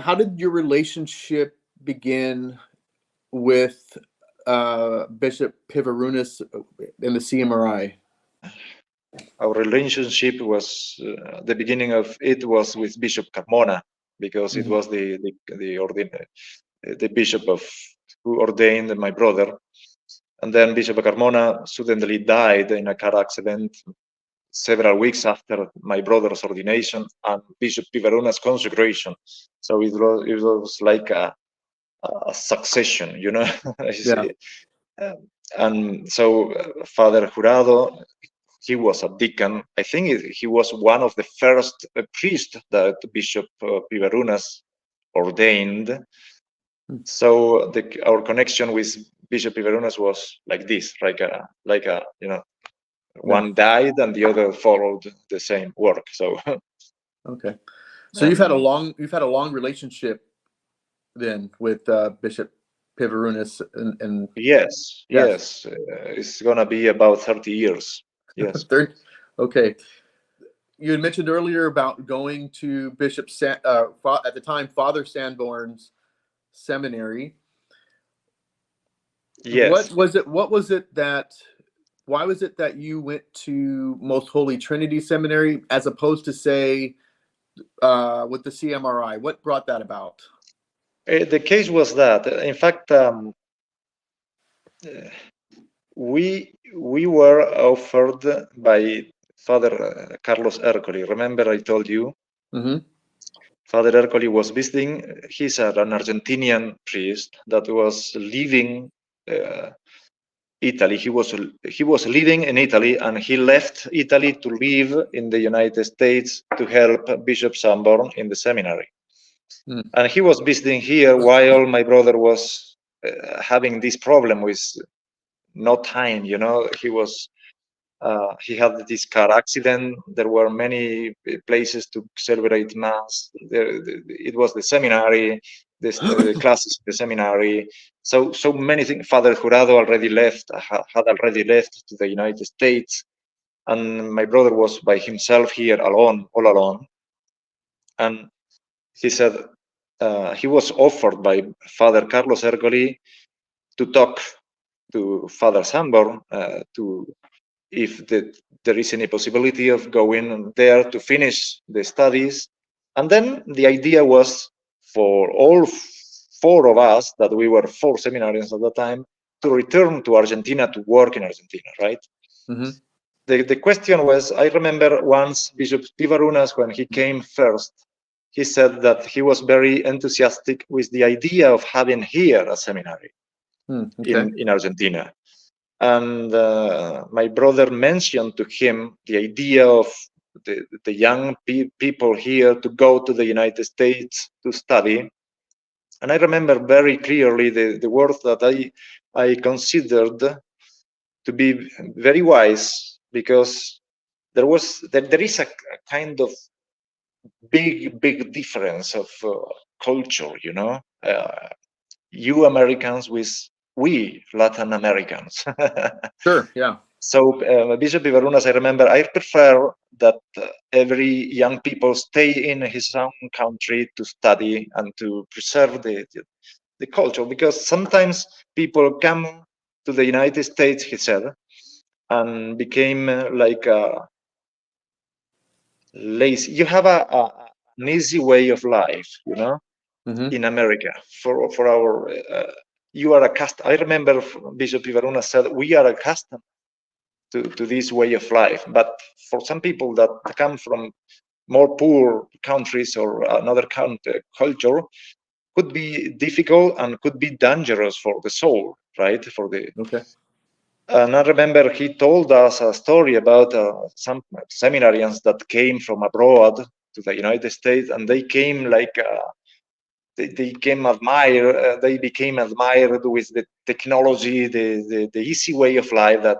how did your relationship begin with Bishop Pivarunas in the CMRI? Our relationship was the beginning of it was with Bishop Carmona, because it was the bishop who ordained my brother, and then Bishop Carmona suddenly died in a car accident several weeks after my brother's ordination and Bishop Pivarunas' consecration. So it was like a succession, you know. Yeah. And so Father Jurado, he was a deacon. I think he was one of the first priests that Bishop Pivarunas ordained. So our connection with Bishop Pivarunas was like this, like a you know, one died and the other followed the same work. So okay, so you've had a long relationship then with Bishop Pivarunas, and yes, it's gonna be about 30 years. Yes. Okay. You had mentioned earlier about going to Bishop at the time Father Sanborn's seminary. Yes. What was it that? Why was it that you went to Most Holy Trinity Seminary as opposed to, say, with the CMRI? What brought that about? The case was that, in fact, we were offered by Father Carlos Ercoli. Remember, I told you. Father Ercoli was visiting. He's an Argentinian priest that was leaving Italy. He was living in Italy, and he left Italy to live in the United States to help Bishop Sanborn in the seminary. And he was visiting here while my brother was having this problem with no time. You know, he had this car accident. There were many places to celebrate mass. It was the seminary, the classes of the seminary. So many things. Father Jurado already left, had already left to the United States, and my brother was by himself here alone, all alone. And he said he was offered by Father Carlos Ercoli to talk to Father Sanborn if there is any possibility of going there to finish the studies. And then the idea was for all four of us, that we were 4 seminarians at the time, to return to Argentina to work in Argentina, right? The question was, I remember once Bishop Pivarunas, when he came first, he said that he was very enthusiastic with the idea of having here a seminary in Argentina. And my brother mentioned to him the idea of the young people here to go to the United States to study. And I remember very clearly the words that I considered to be very wise, because there is a kind of big difference of culture, you know. You Americans with we Latin Americans. Sure, yeah. So Bishop Pivarunas, I remember, I prefer that every young people stay in his own country to study and to preserve the culture, because sometimes people come to the United States, he said, and became like lazy. You have an easy way of life, you know, in America. For our, you are accustomed. I remember Bishop Pivarunas said, we are accustomed to this way of life. But for some people that come from more poor countries or another culture, could be difficult and could be dangerous for the soul, right? And I remember he told us a story about some seminarians that came from abroad to the United States, and they came like they became admired with the technology, the easy way of life that,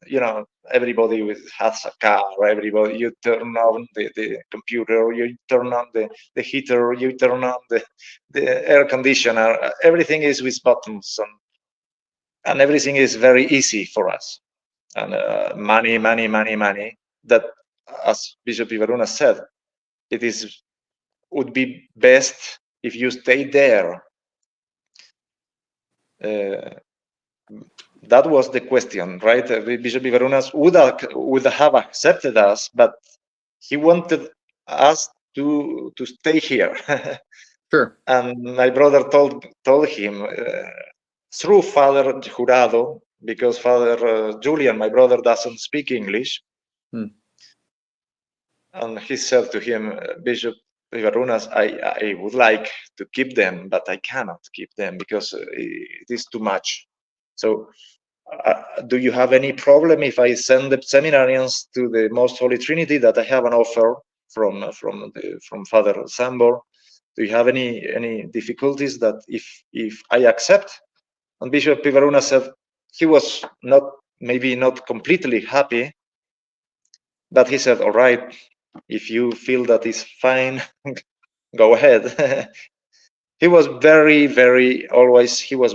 you know, everybody has a car. Everybody, you turn on the computer, you turn on the heater, you turn on the air conditioner. Everything is with buttons, and everything is very easy for us. And money. That, as Bishop Pivarunas said, would be best if you stay there. That was the question, right? Bishop Pivarunas would have accepted us, but he wanted us to stay here. Sure. And my brother told him through Father Jurado, because Father Julian, my brother, doesn't speak English. And he said to him, Bishop Pivarunas, I would like to keep them, but I cannot keep them because it is too much. So do you have any problem if I send the seminarians to the Most Holy Trinity that I have an offer from Father Sanborn? Do you have any difficulties that if I accept? And Bishop Pivarunas said he was maybe not completely happy, but he said, all right, if you feel that is fine, go ahead. He was he was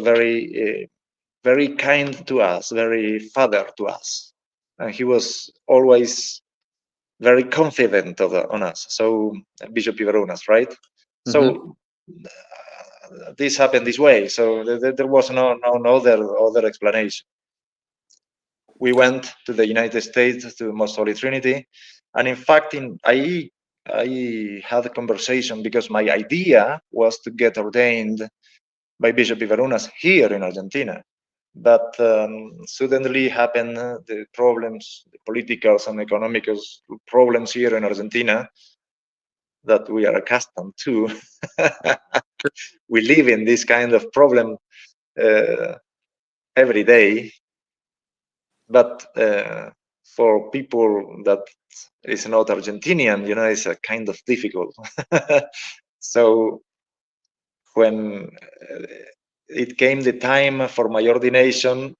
very kind to us, very father to us. And he was always very confident on us. So Bishop Pivarunas, right? So this happened this way. So there was no other explanation. We went to the United States, to Most Holy Trinity, and in fact, I had a conversation because my idea was to get ordained by Bishop Pivarunas here in Argentina. But suddenly happened the problems, the political and economic problems here in Argentina that we are accustomed to. We live in this kind of problem every day. But for people that is not Argentinian, it's a kind of difficult. So when it came the time for my ordination,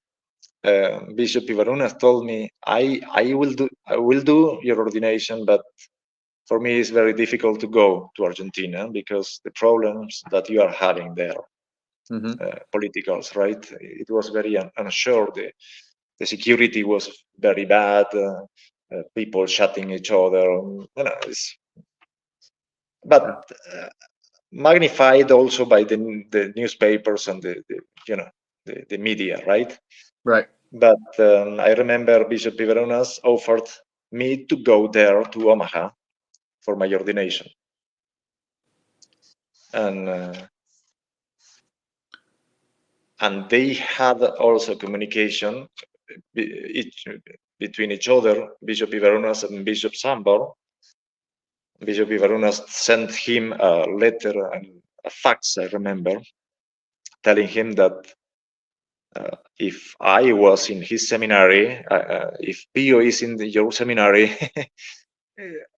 Bishop Pivarunas told me, I will do your ordination, but for me it's very difficult to go to Argentina because the problems that you are having there, politicals, right? It was very unsure. The security was very bad. People shooting each other. But magnified also by the newspapers and the media, right? Right. But I remember Bishop Pivarunas offered me to go there to Omaha for my ordination. And they had also communication between each other, Bishop Pivarunas and Bishop Sanborn. Bishop Pivarunas sent him a letter and a fax, I remember, telling him that if I was in his seminary, if Pio is in your seminary,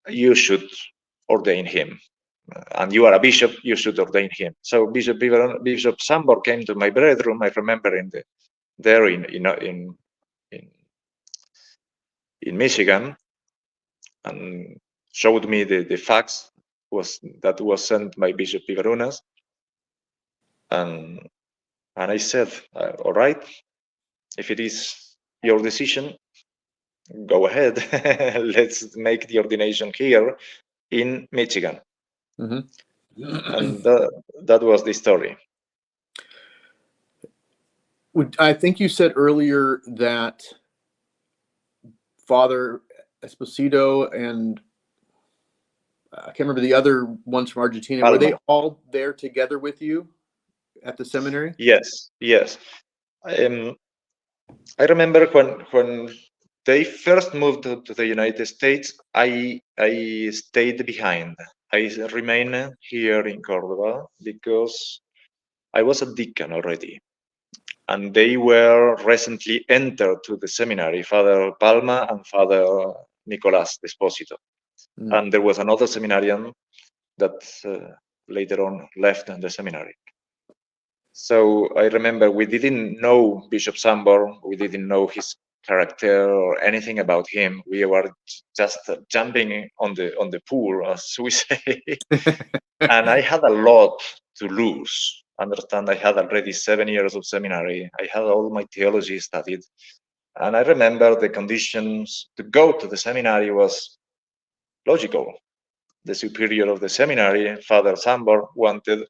you should ordain him. And you are a bishop, you should ordain him. So Bishop Sanborn came to my bedroom, I remember, there in Michigan, and showed me the fax that was sent by Bishop Pivarunas. And I said, all right, if it is your decision, go ahead. Let's make the ordination here in Michigan. And that was the story. I think you said earlier that Father Esposito and I can't remember the other ones from Argentina. Palma. Were they all there together with you at the seminary? Yes. I remember when they first moved to the United States, I stayed behind. I remained here in Cordoba because I was a deacon already. And they were recently entered to the seminary, Father Palma and Father Nicolás Esposito. And there was another seminarian that later on left the seminary. So I remember we didn't know Bishop Sanborn, we didn't know his character or anything about him. We were just jumping on the pool, as we say. And I had a lot to lose. Understand, I had already 7 years of seminary. I had all my theology studied. And I remember the conditions to go to the seminary was logical. the superior of the seminary, Father Sanborn, wanted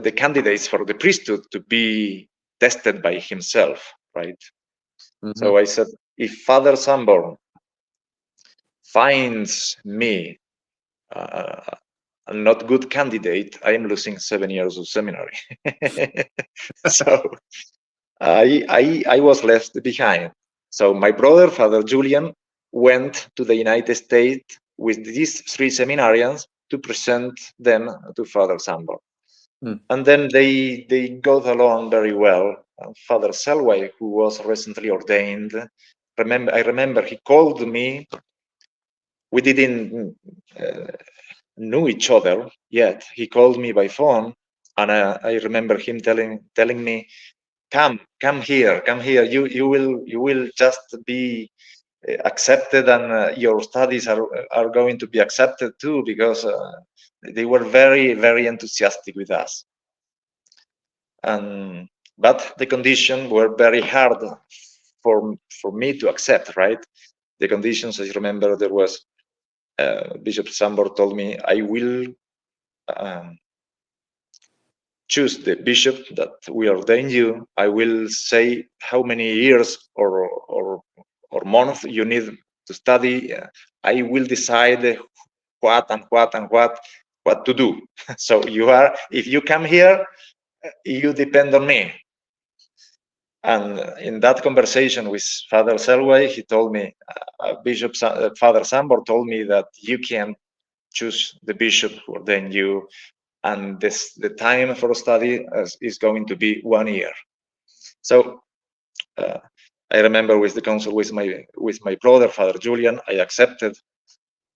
the candidates for the priesthood to be tested by himself, right? So I said, if Father Sanborn finds me a not good candidate, I am losing 7 years of seminary. So I was left behind. So my brother, Father Julian, went to the United States with these 3 seminarians to present them to Father Sanborn. And then they got along very well. Father Selway, who was recently ordained, I remember he called me. We didn't know each other yet. He called me by phone, and I remember him telling me, come here. You will just be accepted, and your studies are going to be accepted too, because they were very, very enthusiastic with us. But the conditions were very hard for me to accept, right? The conditions, I remember, there was Bishop Sanborn told me, I will choose the bishop that we ordain you. I will say how many years or months you need to study. I will decide what to do. So if you come here, you depend on me. And in that conversation with Father Selway, he told me, Father Sanborn told me that you can choose the bishop who ordained you, and the time for study is going to be 1 year. So I remember with the council with my brother, Father Julian, I accepted,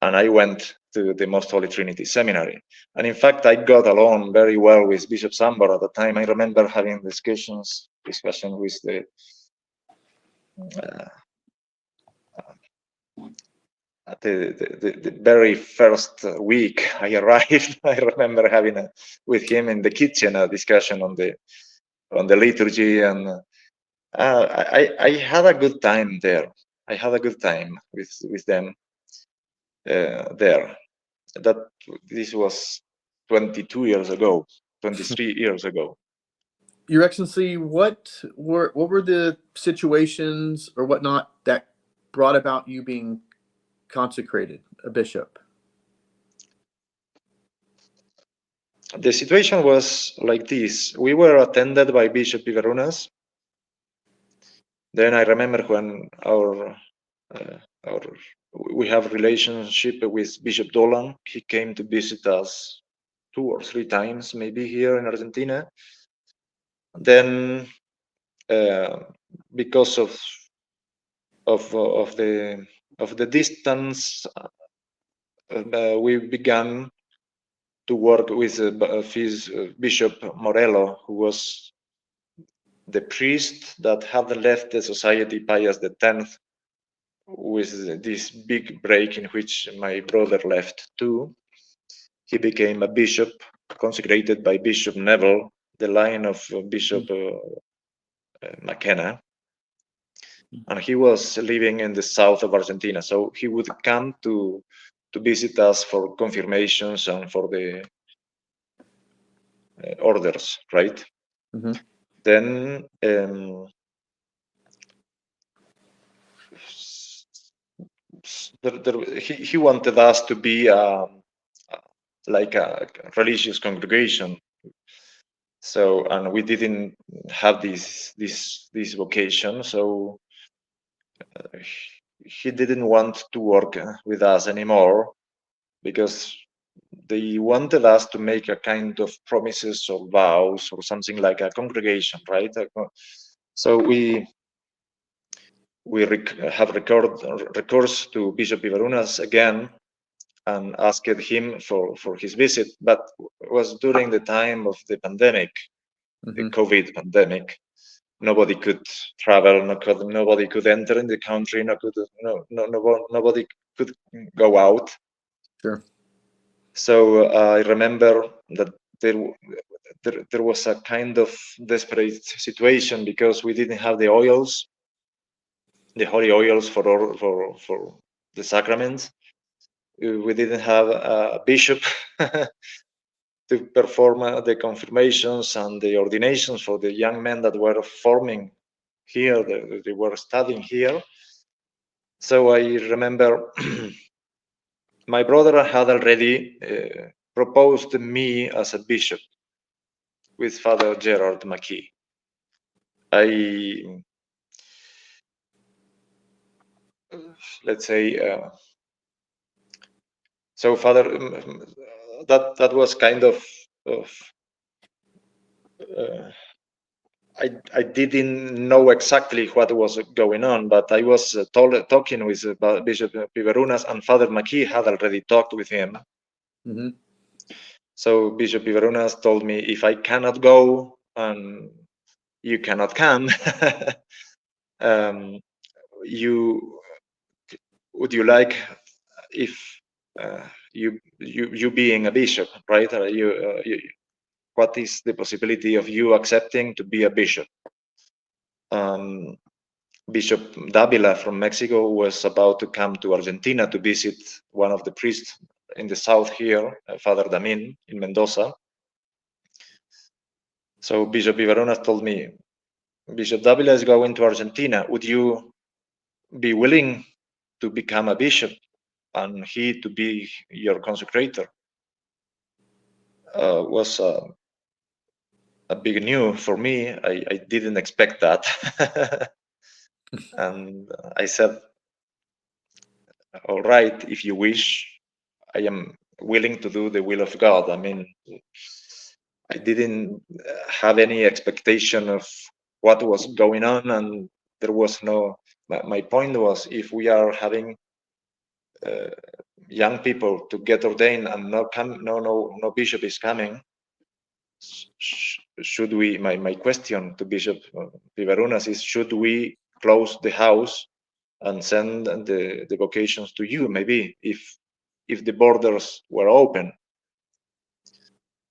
and I went to the Most Holy Trinity Seminary. And in fact, I got along very well with Bishop Sanborn at the time. I remember having discussion with the very first week I arrived. I remember having with him in the kitchen a discussion on the liturgy, and I had a good time there. I had a good time with them there. This was 22 years ago, 23 years ago. Your Excellency, what were the situations or whatnot that brought about you being consecrated a bishop? The situation was like this. We were attended by Bishop Pivarunas. Then I remember when we have relationship with Bishop Dolan. He came to visit us 2 or 3 times, maybe here in Argentina. Then, because of the distance, we began to work with Bishop Morello, who was the priest that had left the Society Pius X with this big break in which my brother left too. He became a bishop, consecrated by Bishop Neville, the line of Bishop McKenna. And he was living in the south of Argentina, so he would come to visit us for confirmations and for the orders, right? Then he wanted us to be like a religious congregation. So, and we didn't have this vocation, so he didn't want to work with us anymore, because they wanted us to make a kind of promises or vows or something like a congregation, right? So we have recourse to Bishop Pivarunas again and asked him for his visit, but it was during the time of the pandemic, the COVID pandemic. Nobody could travel, nobody could enter in the country, nobody could go out. Sure. So I remember that there was a kind of desperate situation, because we didn't have the oils, the holy oils for the sacraments. We didn't have a bishop to perform the confirmations and the ordinations for the young men that were forming here, they were studying here. So I remember my brother had already proposed me as a bishop with Father Gerard McKee. Let's say, so Father, that was kind of I didn't know exactly what was going on, but I was talking with Bishop Pivarunas, and Father McKee had already talked with him. Mm-hmm. So Bishop Pivarunas told me, if I cannot go and you cannot come, would you like, if you being a bishop, right? What is the possibility of you accepting to be a bishop? Bishop Davila from Mexico was about to come to Argentina to visit one of the priests in the south here, Father Damin in Mendoza. So Bishop Pivarunas told me, Bishop Davila is going to Argentina. Would you be willing to become a bishop and he to be your consecrator? Was a big news for me. I didn't expect that. And I said, all right, if you wish, I am willing to do the will of God. I mean, I didn't have any expectation of what was going on, and there was no, my point was, if we are having young people to get ordained and no bishop is coming, should we, my question to Bishop Pivarunas is, should we close the house and send the vocations to you, maybe, if the borders were open?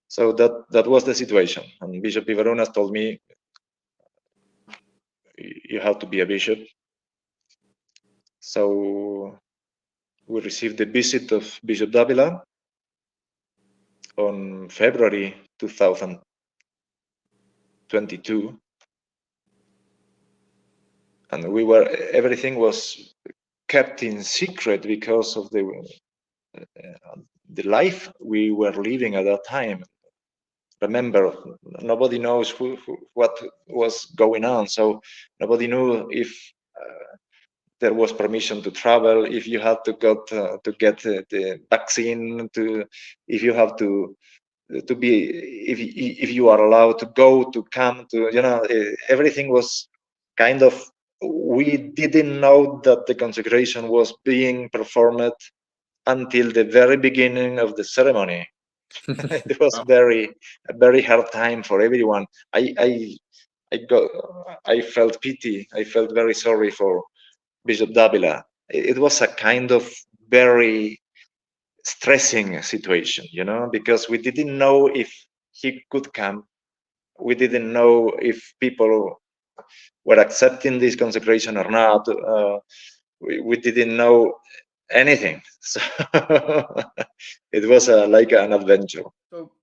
So that was the situation, and Bishop Pivarunas told me, you have to be a bishop. So we received the visit of Bishop Davila on February 2022, and everything was kept in secret because of the life we were living at that time. Remember, nobody knows what was going on, so nobody knew if there was permission to travel, if you had to go to get the vaccine, if you have to be, if you are allowed to go, to come to, everything was kind of, we didn't know that the consecration was being performed until the very beginning of the ceremony. It was a very hard time for everyone. I felt pity. I felt very sorry for Bishop Davila. It was a kind of very stressing situation, because we didn't know if he could come. We didn't know if people were accepting this consecration or not. We didn't know anything. So it was like an adventure. So